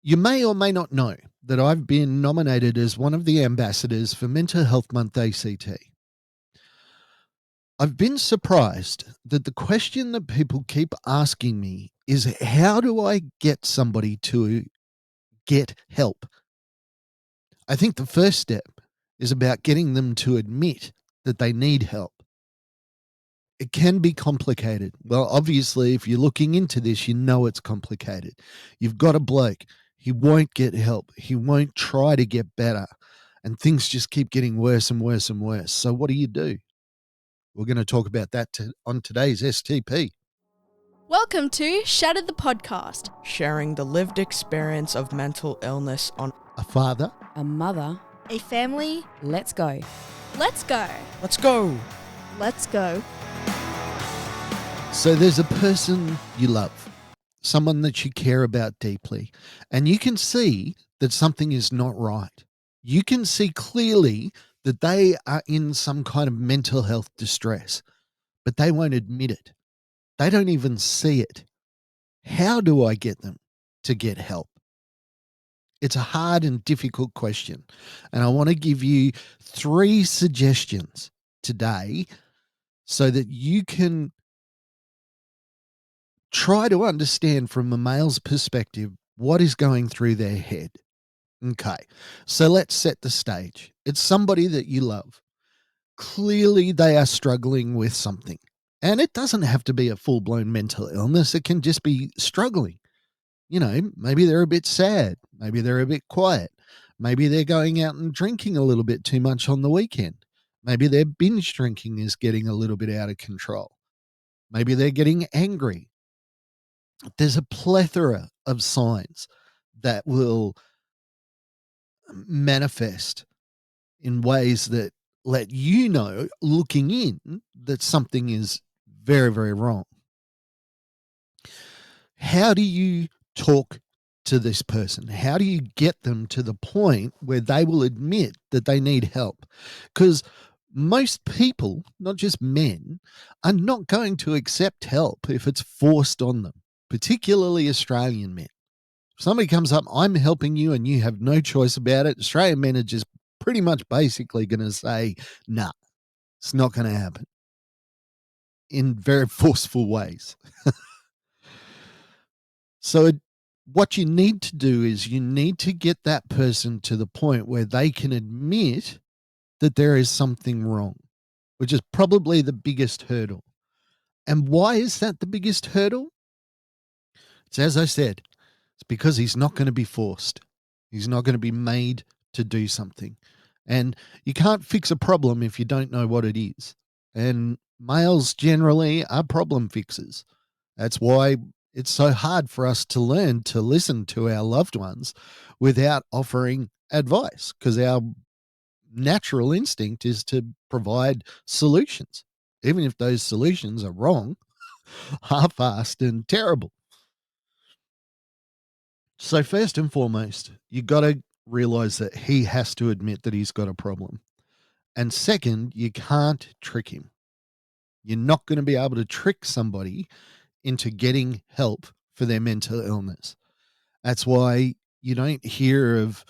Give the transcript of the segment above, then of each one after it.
You may or may not know that I've been nominated as one of the ambassadors for Mental Health Month ACT. I've been surprised that the question that people keep asking me is, how do I get somebody to get help? I think the first step is about getting them to admit that they need help. It can be complicated. Well, obviously, if you're looking into this, you know it's complicated. You've got a bloke, he won't get help, he won't try to get better, and things just keep getting worse and worse and worse. So, what do? We're going to talk about that on today's STP. Welcome to Shattered the Podcast, sharing the lived experience of mental illness on A father, a mother. a family. Let's go. Let's go. Let's go. Let's go. So there's a person you love, someone that you care about deeply, and you can see that something is not right. You can see clearly that they are in some kind of mental health distress, but they won't admit it. They don't even see it. How do I get them to get help? It's a hard and difficult question, and I want to give you 3 suggestions today so that you can try to understand from a male's perspective what is going through their head. Okay, so let's set the stage. It's somebody that you love. Clearly, they are struggling with something. And it doesn't have to be a full-blown mental illness. It can just be struggling. You know, maybe they're a bit sad. Maybe they're a bit quiet. Maybe they're going out and drinking a little bit too much on the weekend. Maybe their binge drinking is getting a little bit out of control. Maybe they're getting angry. There's a plethora of signs that will manifest in ways that let you know, looking in, that something is very, very wrong. How do you talk to this person? How do you get them to the point where they will admit that they need help? Because most people, not just men, are not going to accept help if it's forced on them, particularly Australian men. If somebody comes up, I'm helping you, and you have no choice about it, Australian men are just pretty much basically going to say, nah, it's not going to happen, in very forceful ways. So what you need to do is you need to get that person to the point where they can admit that there is something wrong, which is probably the biggest hurdle. And why is that the biggest hurdle? It's, as I said, it's because he's not going to be forced. He's not going to be made to do something. And you can't fix a problem if you don't know what it is. And males generally are problem fixers. That's why it's so hard for us to learn to listen to our loved ones without offering advice, because our natural instinct is to provide solutions, even if those solutions are wrong, half-assed, and terrible. So first and foremost, you got to realize that he has to admit that he's got a problem. And second, you can't trick him. You're not going to be able to trick somebody into getting help for their mental illness. That's why you don't hear of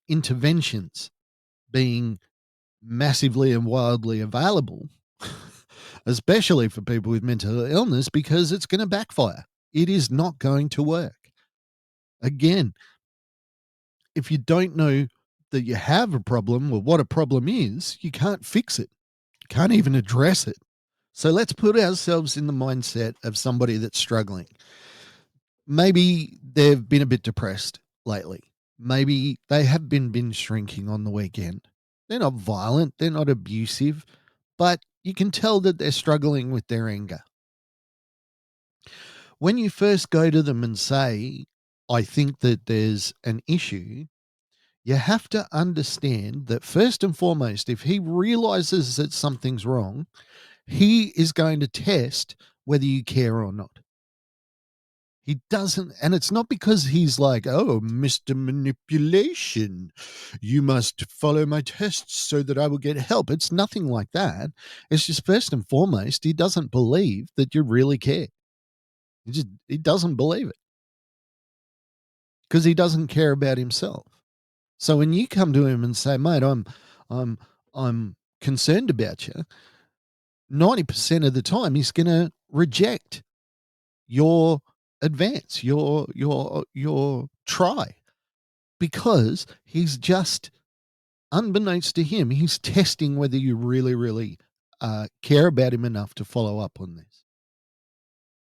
interventions being massively and wildly available, especially for people with mental illness, because it's going to backfire. It is not going to work. Again, if you don't know that you have a problem or what a problem is, you can't fix it. You can't even address it. So let's put ourselves in the mindset of somebody that's struggling. Maybe they've been a bit depressed lately. Maybe they have been binge drinking on the weekend. They're not violent, they're not abusive, but you can tell that they're struggling with their anger. When you first go to them and say, I think that there's an issue, you have to understand that first and foremost, if he realizes that something's wrong, he is going to test whether you care or not. He doesn't, and it's not because he's like, oh, Mr. Manipulation, you must follow my tests so that I will get help. It's nothing like that. It's just first and foremost, he doesn't believe that you really care. He doesn't believe it. because he doesn't care about himself. So when you come to him and say, mate, I'm concerned about you, 90% of the time he's going to reject your advance, your try, because he's just, unbeknownst to him, he's testing whether you really, really care about him enough to follow up on this.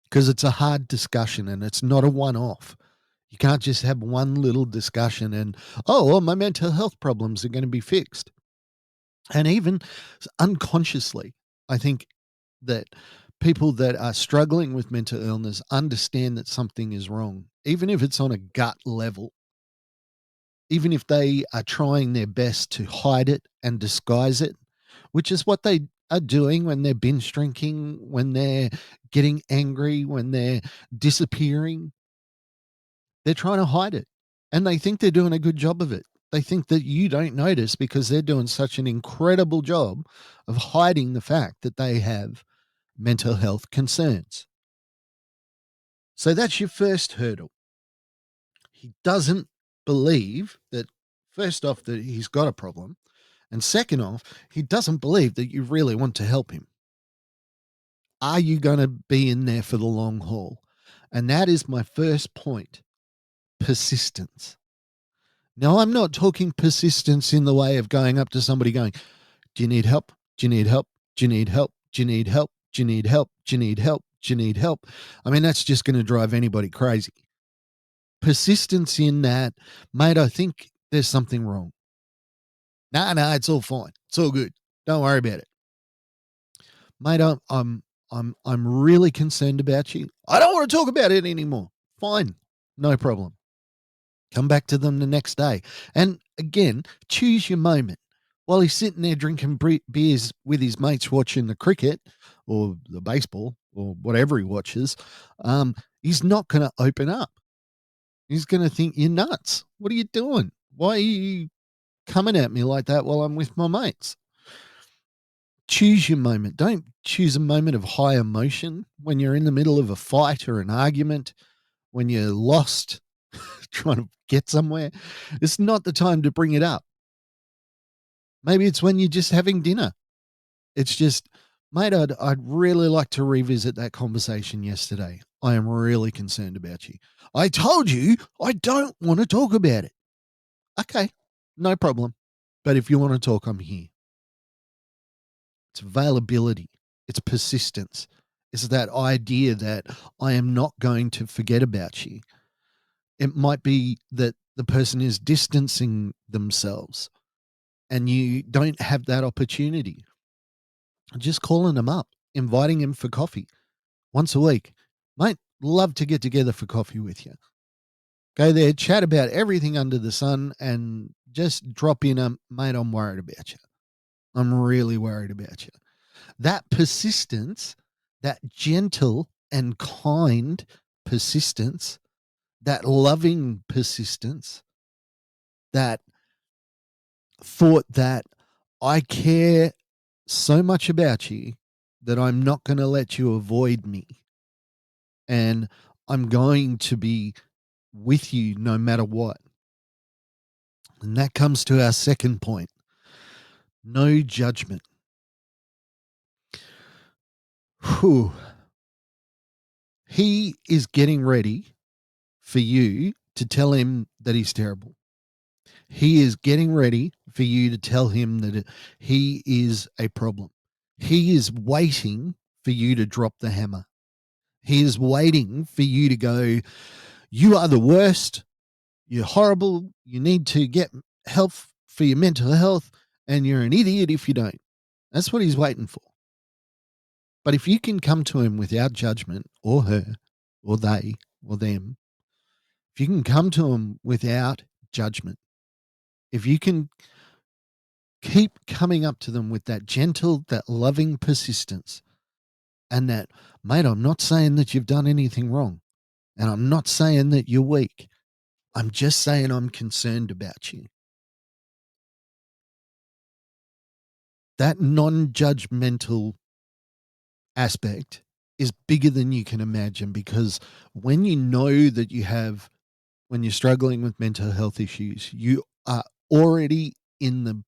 Because it's a hard discussion and it's not a one-off. You can't just have one little discussion and, oh, well, my mental health problems are going to be fixed. And even unconsciously, I think that people that are struggling with mental illness understand that something is wrong, even if it's on a gut level, even if they are trying their best to hide it and disguise it, which is what they are doing when they're binge drinking, when they're getting angry, when they're disappearing. They're trying to hide it, and they think they're doing a good job of it. They think that you don't notice because they're doing such an incredible job of hiding the fact that they have mental health concerns. So that's your first hurdle. He doesn't believe that, first off, that he's got a problem, and second off, he doesn't believe that you really want to help him. Are you going to be in there for the long haul? And that is my first point: persistence. Now, I'm not talking persistence in the way of going up to somebody going, do you need help? Do you need help? Do you need help? Do you need help? Do you need help? Do you need help? Do you need help? I mean, that's just going to drive anybody crazy. Persistence in that, mate, I think there's something wrong. No, it's all fine. It's all good. Don't worry about it. Mate, I'm really concerned about you. I don't want to talk about it anymore. Fine. No problem. Come back to them the next day. And again, choose your moment. While he's sitting there drinking beers with his mates watching the cricket or the baseball or whatever he watches, he's not going to open up. He's going to think you're nuts. What are you doing? Why are you coming at me like that while I'm with my mates? Choose your moment. Don't choose a moment of high emotion when you're in the middle of a fight or an argument, when you're lost trying to get somewhere. It's not the time to bring it up. Maybe it's when you're just having dinner. It's just, mate, I'd really like to revisit that conversation yesterday. I am really concerned about you. I told you I don't want to talk about it. Okay, no problem. But if you want to talk, I'm here. It's availability. It's persistence. It's that idea that I am not going to forget about you. It might be that the person is distancing themselves and you don't have that opportunity. Just calling them up, inviting them for coffee once a week. Mate, love to get together for coffee with you. Go there, chat about everything under the sun, and just drop in a, mate, I'm worried about you. I'm really worried about you. That persistence, that gentle and kind persistence, that loving persistence, that thought that I care so much about you that I'm not going to let you avoid me. And I'm going to be with you no matter what. And that comes to our second point: no judgment. Whew. He is getting ready for you to tell him that he's terrible. He is getting ready for you to tell him that he is a problem. He is waiting for you to drop the hammer. He is waiting for you to go, you are the worst. You're horrible. You need to get help for your mental health, and you're an idiot if you don't. That's what he's waiting for. But if you can come to him without judgment, or her, or they, or them, if you can come to him without judgment, if you can keep coming up to them with that gentle, that loving persistence, and that, mate, I'm not saying that you've done anything wrong, and I'm not saying that you're weak. I'm just saying I'm concerned about you. That non-judgmental aspect is bigger than you can imagine, because when you know that you have when you're struggling with mental health issues, you are already in the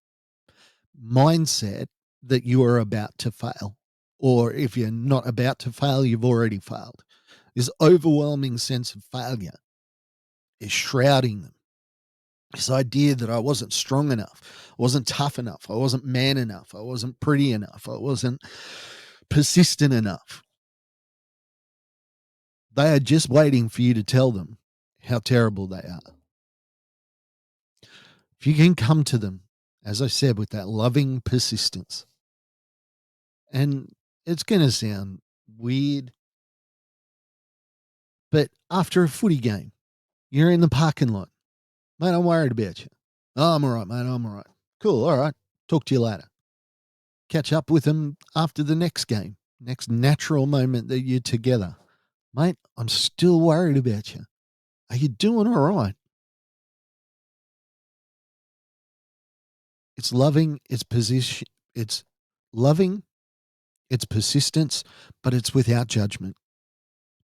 mindset that you are about to fail. Or if you're not about to fail, you've already failed. This overwhelming sense of failure is shrouding them. This idea that I wasn't strong enough, I wasn't tough enough, I wasn't man enough, I wasn't pretty enough, I wasn't persistent enough. They are just waiting for you to tell them how terrible they are. If you can come to them, as I said, with that loving persistence, and it's going to sound weird, but after a footy game, you're in the parking lot. Mate, I'm worried about you. Oh, I'm all right, mate. I'm all right. Cool. All right. Talk to you later. Catch up with them after the next game, next natural moment that you're together. Mate, I'm still worried about you. Are you doing all right? It's loving, it's position, it's loving, it's persistence, but it's without judgment.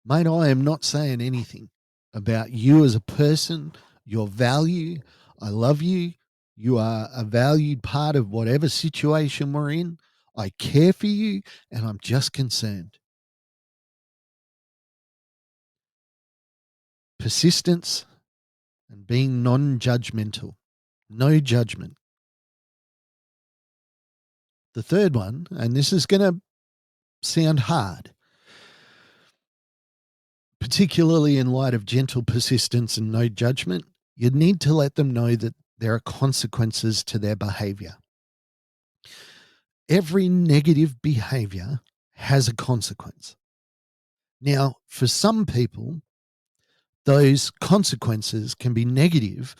Mate, I am not saying anything about you as a person, your value. I love you. You are a valued part of whatever situation we're in. I care for you, and I'm just concerned. Persistence and being non judgmental. No judgment. The third one, and this is going to sound hard, particularly in light of gentle persistence and no judgment, you need to let them know that there are consequences to their behavior. Every negative behavior has a consequence. Now, for some people, those consequences can be negative,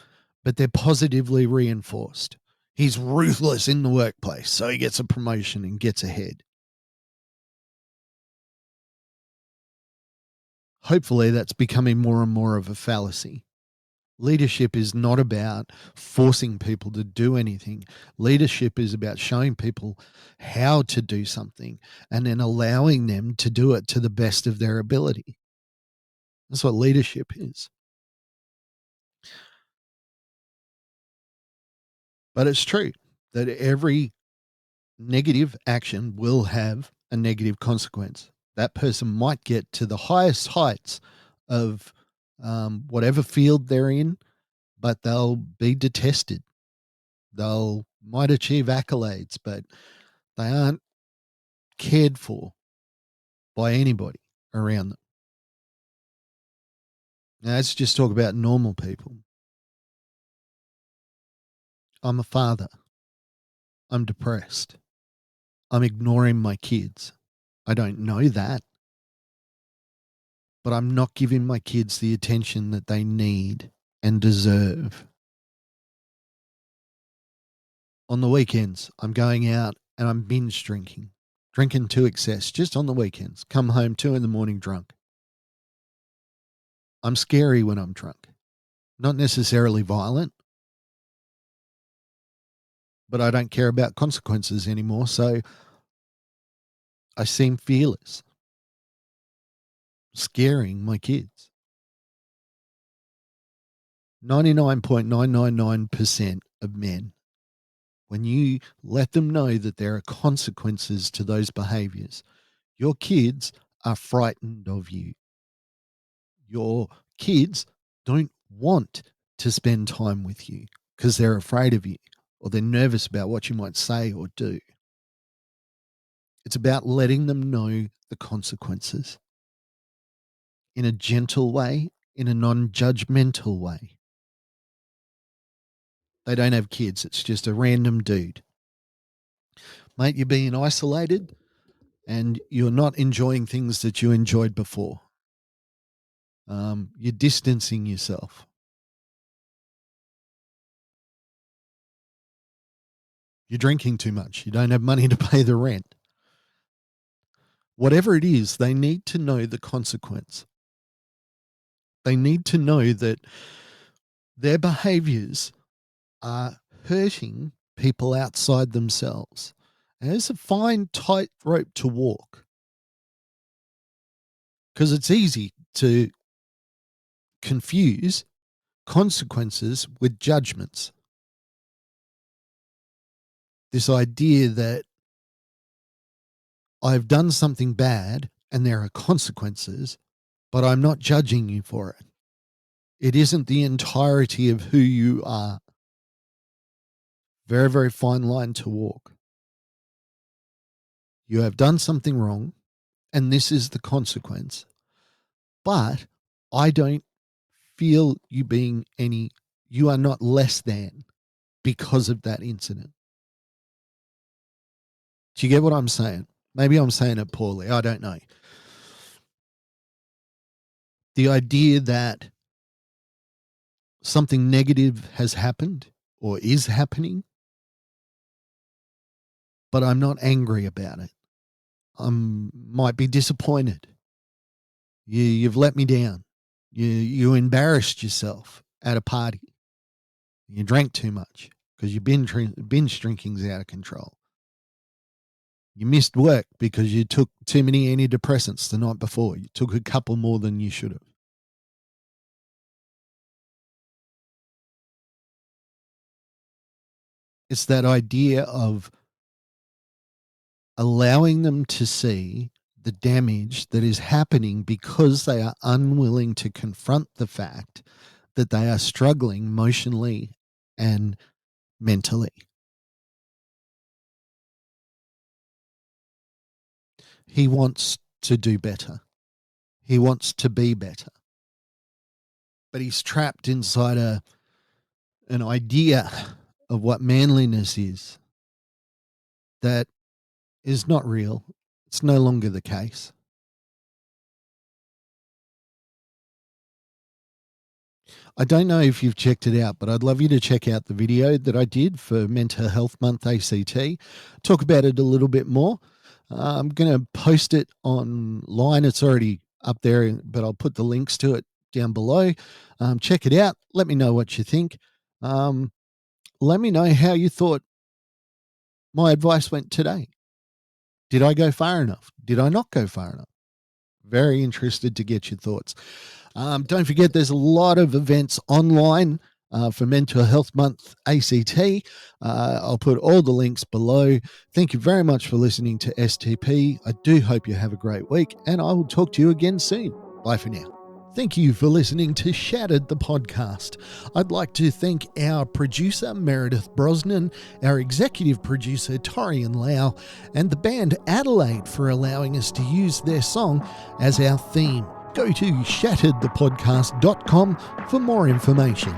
but they're positively reinforced. He's ruthless in the workplace, so he gets a promotion and gets ahead. Hopefully, that's becoming more and more of a fallacy. Leadership is not about forcing people to do anything. Leadership is about showing people how to do something and then allowing them to do it to the best of their ability. That's what leadership is. But it's true that every negative action will have a negative consequence. That person might get to the highest heights of whatever field they're in, but they'll be detested. They'll might achieve accolades, but they aren't cared for by anybody around them. Now, let's just talk about normal people. I'm a father. I'm depressed. I'm ignoring my kids. I don't know that, but I'm not giving my kids the attention that they need and deserve. On the weekends, I'm going out and I'm binge drinking to excess just on the weekends. Come home 2 a.m. drunk. I'm scary when I'm drunk. Not necessarily violent, but I don't care about consequences anymore. So I seem fearless, scaring my kids. 99.999% of men, when you let them know that there are consequences to those behaviors, your kids are frightened of you. Your kids don't want to spend time with you because they're afraid of you or they're nervous about what you might say or do. It's about letting them know the consequences in a gentle way, in a non judgmental way. They don't have kids, it's just a random dude. Mate, you're being isolated and you're not enjoying things that you enjoyed before. You're distancing yourself. You're drinking too much. You don't have money to pay the rent. Whatever it is, they need to know the consequence. They need to know that their behaviors are hurting people outside themselves. And it's a fine tightrope to walk because it's easy to confuse consequences with judgments. This idea that I've done something bad and there are consequences, but I'm not judging you for it. It isn't the entirety of who you are. Very, very fine line to walk. You have done something wrong, and this is the consequence. But I don't feel you are not less than because of that incident. Do you get what I'm saying? Maybe I'm saying it poorly. I don't know. The idea that something negative has happened or is happening, but I'm not angry about it. I might be disappointed. You've let me down. You embarrassed yourself at a party. You drank too much because your binge drinking's out of control. You missed work because you took too many antidepressants the night before. You took a couple more than you should have. It's that idea of allowing them to see the damage that is happening because they are unwilling to confront the fact that they are struggling emotionally and mentally. He wants to do better. He wants to be better. But he's trapped inside an idea of what manliness is that is not real. It's no longer the case. I don't know if you've checked it out, but I'd love you to check out the video that I did for Mental Health Month ACT. Talk about it a little bit more. I'm going to post it online. It's already up there, but I'll put the links to it down below. Check it out. Let me know what you think. Let me know how you thought my advice went today. Did I go far enough? Did I not go far enough? Very interested to get your thoughts. Don't forget, there's a lot of events online for Mental Health Month ACT. I'll put all the links below. Thank you very much for listening to STP. I do hope you have a great week, and I will talk to you again soon. Bye for now. Thank you for listening to Shattered the podcast. I'd like to thank our producer, Meredith Brosnan, our executive producer, Torian Lau, and the band Adelaide for allowing us to use their song as our theme. Go to shatteredthepodcast.com for more information.